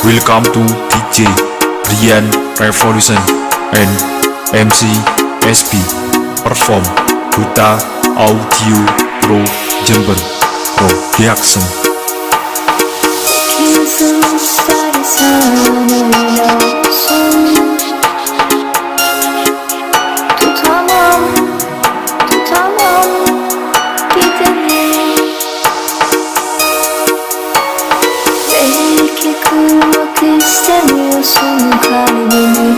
Welcome to DJ Brian Revolution and MC SP perform Buta Audio Pro Jember Production. İstemiyorsun kalbimi.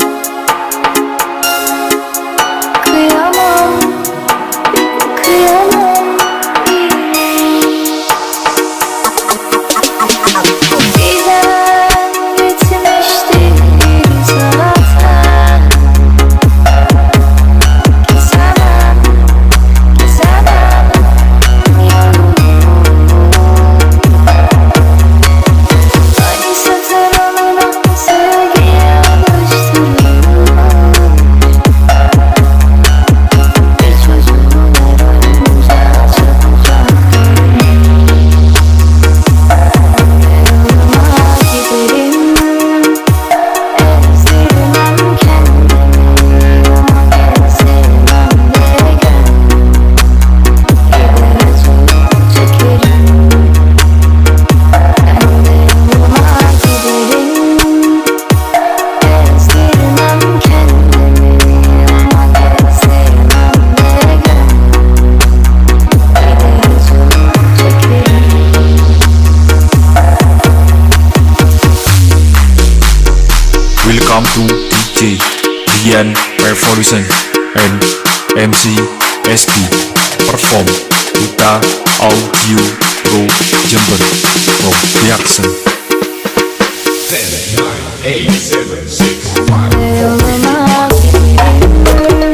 Kıyamam, kıyamam Giden gitmişti zaten. Gizemem, gizemem Hani satır alınan sevgiye alıştırılmaz. Bir çocuğun her oyunca çabucak Yoluma giderim, ezdirmem kendimi ama gezdirmem de gönlüm. Gider acı çekerim, ben de yoluma giderim, ezdirmem kendimi ama gezdirmem de gönlüm. Gider acı çekerim. Welcome to DJ Brian Revolution and MC SP perform Buta Audio Pro Jember Production. 10, 9, 8, 7, 6, 5, 4, Yoluma giderim,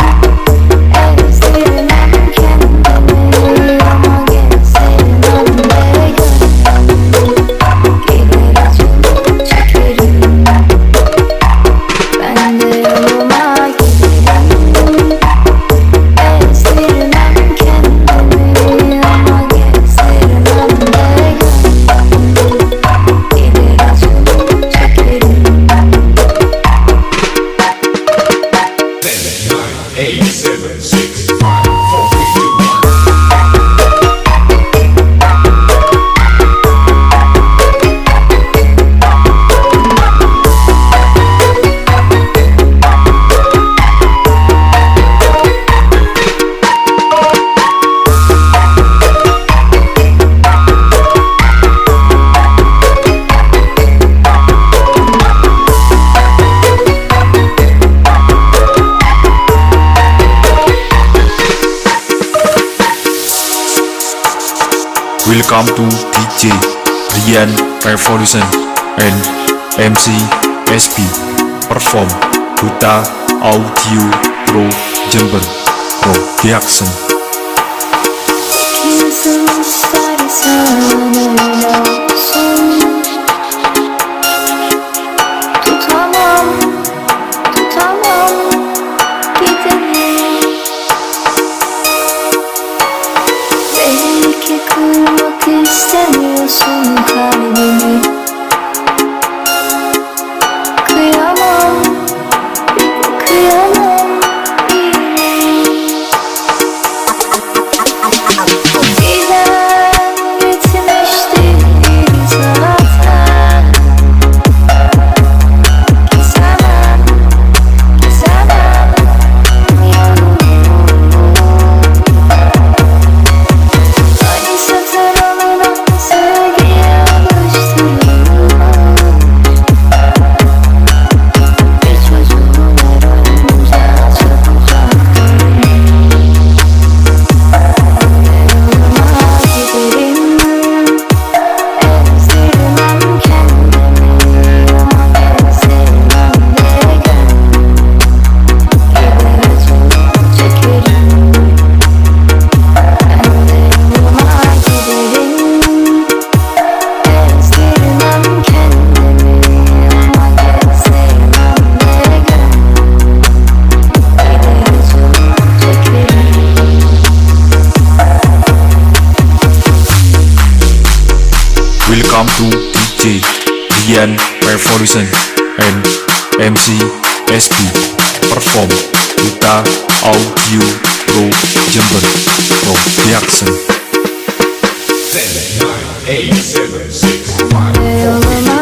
ezdirmem kendimi ama gezdirmem de gönlüm. Gider acı çekerim, ben de yoluma giderim, ezdirmem kendimi ama gezdirmem de gönlüm. Gider acı çekerim. 10, 9, 8, 7, 6, 5, 4, 3, 2, 1. Welcome to DJ Brian Revolution and MC SP perform Buta Audio Pro Jember Production. Kimsin istersen öyle olsun. Tutamam, tutamam gideni. Belki kırmak istemiyorsun kalbimi. Kıyamam, kıyamam Giden gitmişti zaten. Gizemem, gizemem Hani satır alınan sevgiye alıştırılmaz. Bir çocuğun her oyunca çabucak Yoluma giderim, ezdirmem kendimi ama gezdirmem de gönlüm. Gider acı çekerim, ben de yoluma giderim, ezdirmem kendimi ama gezdirmem de gönlüm. Gider acı çekerim. Welcome to DJ Brian Revolution and MC SP perform Duta Audio Pro Jember Production. 7, 9, 8, 7, 6, 5, 4, 3,